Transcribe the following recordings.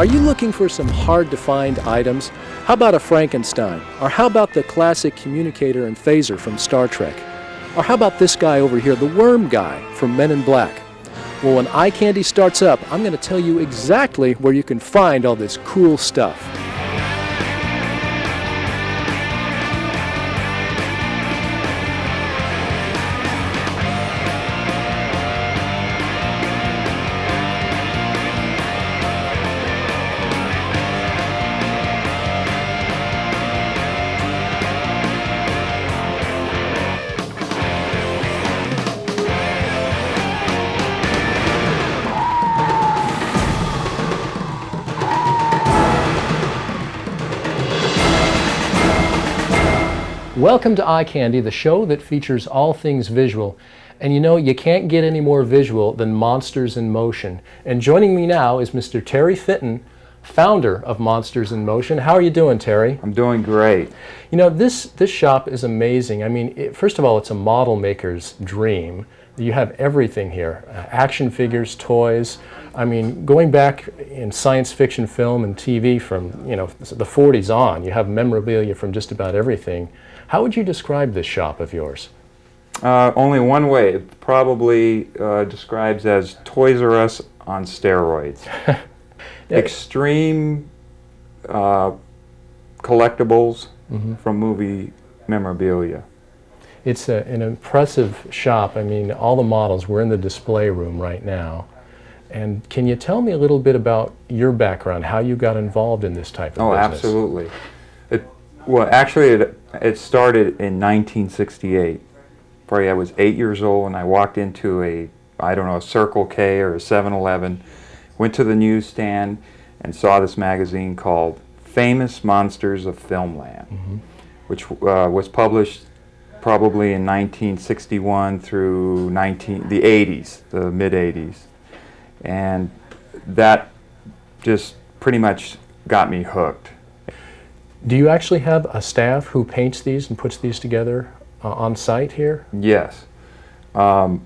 Are you looking for some hard-to-find items? How about a Frankenstein? Or how about the classic communicator and phaser from Star Trek? Or how about this guy over here, the worm guy from Men in Black? Well, when Eye Candy starts up, I'm going to tell you exactly where you can find all this cool stuff. Welcome to Eye Candy, the show that features all things visual. And you know, you can't get any more visual than Monsters in Motion. And joining me now is Mr. Terry Fitton, founder of Monsters in Motion. How are you doing, Terry? I'm doing great. You know, this shop is amazing. I mean, first of all, it's a model maker's dream. You have everything here, action figures, toys. I mean, going back in science fiction film and TV from, you know, the 40s on, you have memorabilia from just about everything. How would you describe this shop of yours? Only one way. It probably describes as Toys R Us on steroids. Extreme collectibles from movie memorabilia. It's an impressive shop. I mean, all the models, we're in the display room right now. And can you tell me a little bit about your background, how you got involved in this type of business? Oh, absolutely. Well, actually, it started in 1968. Probably I was 8 years old, and I walked into a Circle K or a 7-Eleven, went to the newsstand, and saw this magazine called Famous Monsters of Filmland, which was published probably in 1961 through the 80s, the mid-80s. And that just pretty much got me hooked. Do you actually have a staff who paints these and puts these together on site here? Yes. A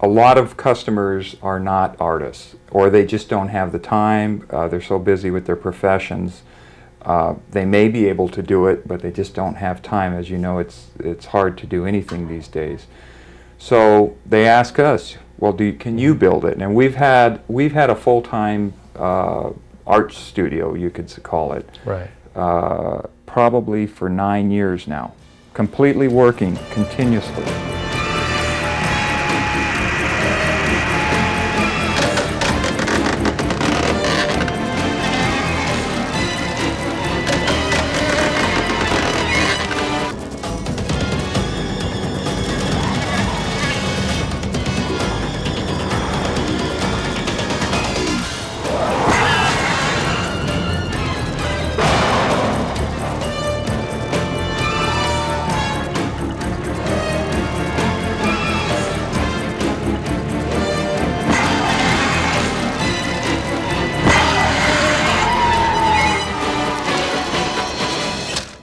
lot of customers are not artists, or they just don't have the time. They're so busy with their professions. They may be able to do it, but they just don't have time. As you know, it's hard to do anything these days. So they ask us, well, can you build it? And we've had a full-time art studio, you could call it. Right. Probably for 9 years now, completely working continuously.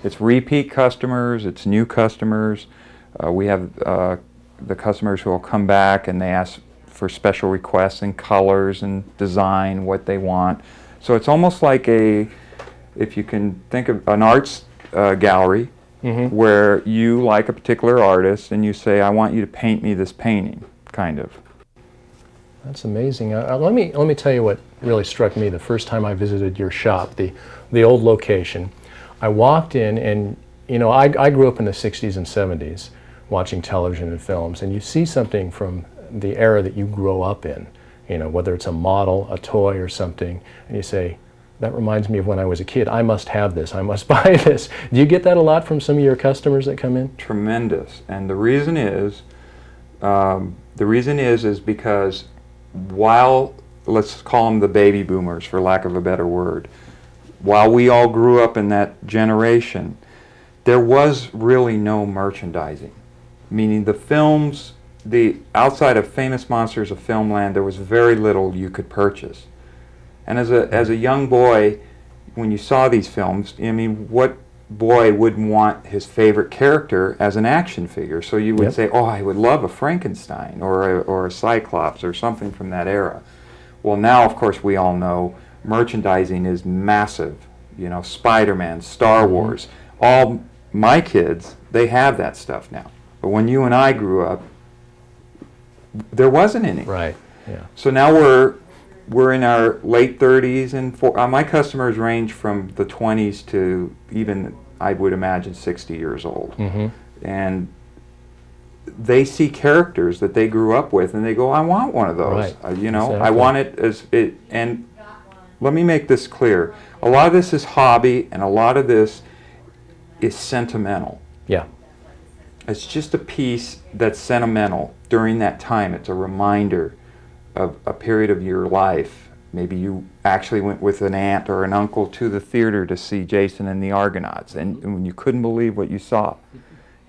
It's repeat customers, it's new customers. We have the customers who will come back and they ask for special requests in colors and design, what they want. So it's almost like if you can think of an arts gallery where you like a particular artist and you say, I want you to paint me this painting, kind of. That's amazing. Let me tell you what really struck me the first time I visited your shop, the old location. I walked in, and you know, I grew up in the 60s and 70s watching television and films, and you see something from the era that you grow up in, you know, whether it's a model, a toy, or something, and you say, that reminds me of when I was a kid. I must have this. I must buy this. Do you get that a lot from some of your customers that come in? Tremendous. And the reason is because while, let's call them the baby boomers for lack of a better word, while we all grew up in that generation, there was really no merchandising. Meaning the films, outside of Famous Monsters of Filmland, there was very little you could purchase. And as a young boy, when you saw these films, I mean, what boy wouldn't want his favorite character as an action figure? So you would say, oh, I would love a Frankenstein or a Cyclops or something from that era. Well, now, of course, we all know merchandising is massive. You know, Spider-Man, Star Wars, all my kids, they have that stuff now. But when you and I grew up, there wasn't any. Right. Yeah. So now we're in our late 30s, and my customers range from the 20s to even, I would imagine, 60 years old. Mm-hmm. And they see characters that they grew up with, and they go, "I want one of those." Right. You know, Exactly. I want it as it. And let me make this clear: a lot of this is hobby, and a lot of this is sentimental. Yeah. It's just a piece that's sentimental during that time. It's a reminder of a period of your life. Maybe you actually went with an aunt or an uncle to the theater to see Jason and the Argonauts, and when you couldn't believe what you saw.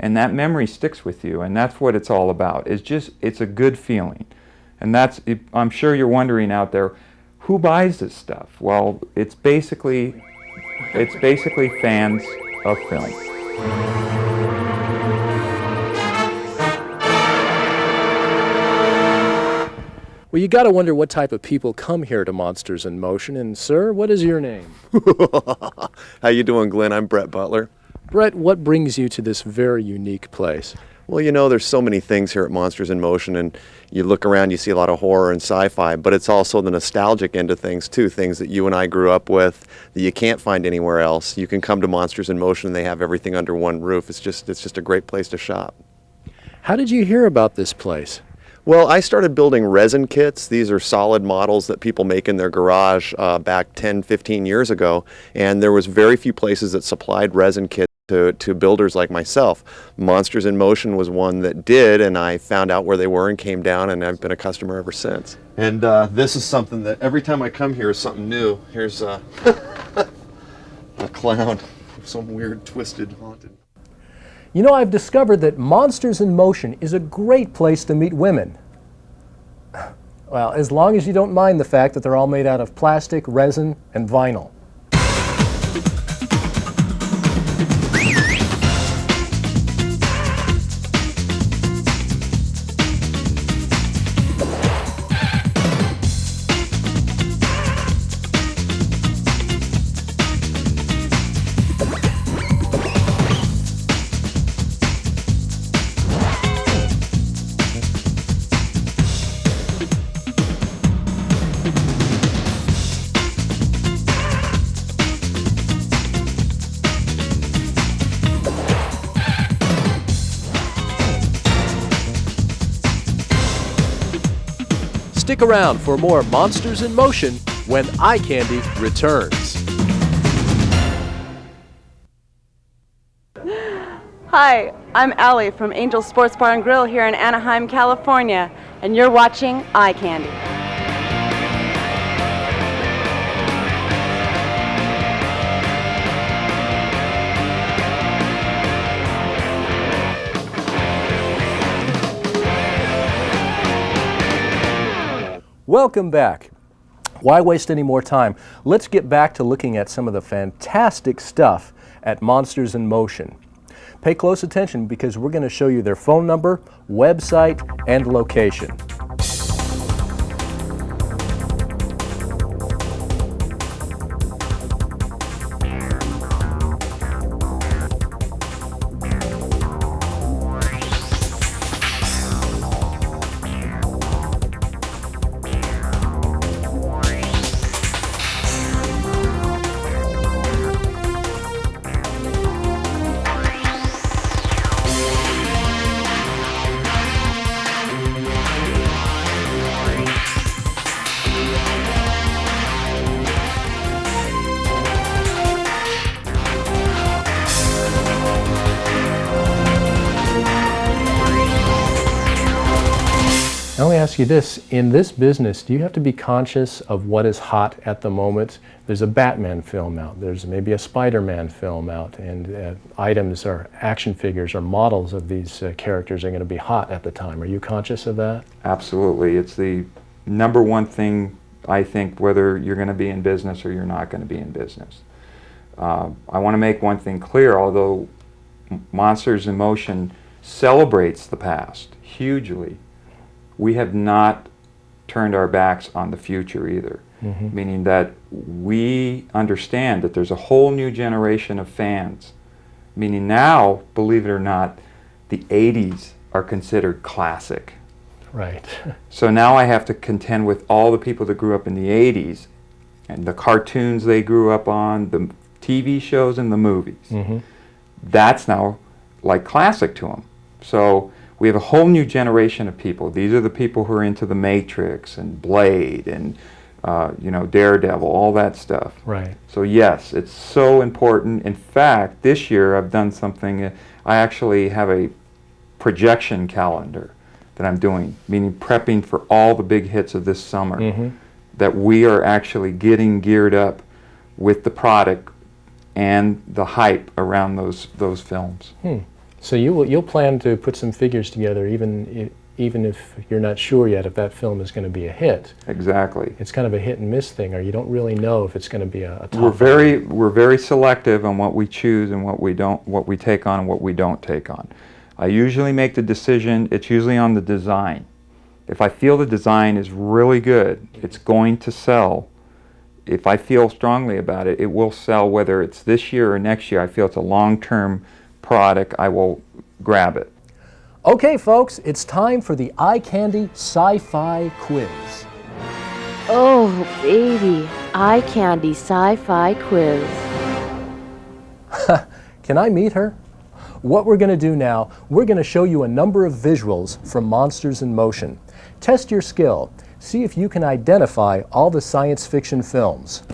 And that memory sticks with you, and that's what it's all about. It's a good feeling. And I'm sure you're wondering out there, who buys this stuff? Well, it's basically fans of film. Well, you got to wonder what type of people come here to Monsters in Motion. And sir, what is your name? How you doing, Glenn? I'm Brett Butler. Brett, what brings you to this very unique place? Well, you know, there's so many things here at Monsters in Motion, and you look around, you see a lot of horror and sci-fi, but it's also the nostalgic end of things too, things that you and I grew up with that you can't find anywhere else. You can come to Monsters in Motion and they have everything under one roof. It's just a great place to shop. How did you hear about this place? Well, I started building resin kits. These are solid models that people make in their garage back 10, 15 years ago, and there was very few places that supplied resin kits to builders like myself. Monsters in Motion was one that did, and I found out where they were and came down, and I've been a customer ever since. And this is something that every time I come here is something new. Here's a clown, some weird, twisted, haunted. You know, I've discovered that Monsters in Motion is a great place to meet women. Well, as long as you don't mind the fact that they're all made out of plastic, resin, and vinyl. Stick around for more Monsters in Motion when Eye Candy returns. Hi, I'm Allie from Angel Sports Bar and Grill here in Anaheim, California, and you're watching Eye Candy. Welcome back. Why waste any more time? Let's get back to looking at some of the fantastic stuff at Monsters in Motion. Pay close attention because we're going to show you their phone number, website, and location. Now let me ask you this, in this business, do you have to be conscious of what is hot at the moment? There's a Batman film out, there's maybe a Spider-Man film out, and items or action figures or models of these characters are going to be hot at the time. Are you conscious of that? Absolutely. It's the number one thing, I think, whether you're going to be in business or you're not going to be in business. I want to make one thing clear, although Monsters in Motion celebrates the past hugely, we have not turned our backs on the future either. meaning that we understand that there's a whole new generation of fans. Meaning now, believe it or not, the 80s are considered classic. Right. So now I have to contend with all the people that grew up in the 80s and the cartoons they grew up on, the TV shows and the movies. That's now like classic to them. So we have a whole new generation of people. These are the people who are into The Matrix and Blade and you know, Daredevil, all that stuff. Right. So yes, it's so important. In fact, this year I've done something. I actually have a projection calendar that I'm doing, meaning prepping for all the big hits of this summer. That we are actually getting geared up with the product and the hype around those films. So you'll plan to put some figures together, even if you're not sure yet if that film is going to be a hit. Exactly. It's kind of a hit and miss thing, or you don't really know if it's going to be a top. We're very selective on what we choose and what we take on and what we don't take on. I usually make the decision. It's usually on the design. If I feel the design is really good, it's going to sell. If I feel strongly about it, it will sell whether it's this year or next year. I feel it's a long-term product, I will grab it. Okay, folks, it's time for the Eye Candy Sci-Fi Quiz. Oh, baby. Eye candy sci-fi quiz. Can I meet her? What we're going to do now, we're going to show you a number of visuals from Monsters in Motion. Test your skill. See if you can identify all the science fiction films.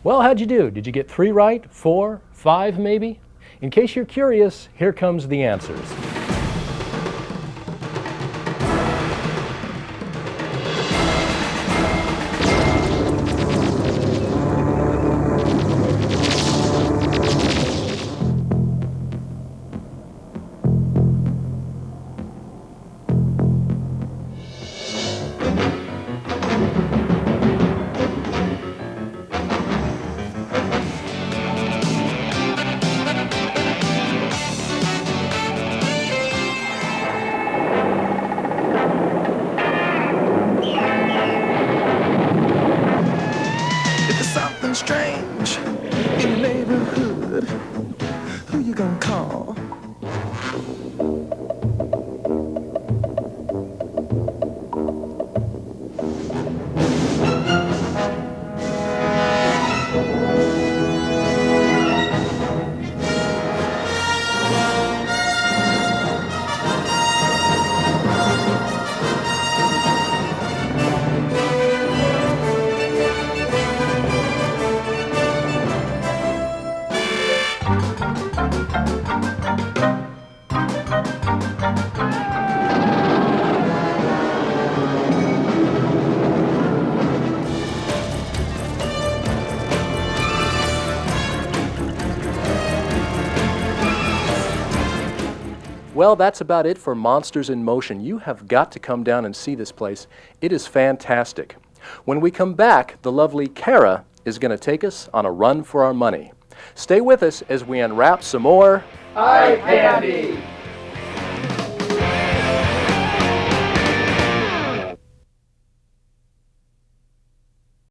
Well, how'd you do? Did you get 3 right? 4? 5 maybe? In case you're curious, here comes the answers. Strange in your neighborhood, who you gonna call? Well, that's about it for Monsters in Motion. You have got to come down and see this place. It is fantastic. When we come back, the lovely Kara is going to take us on a run for our money. Stay with us as we unwrap some more eye candy.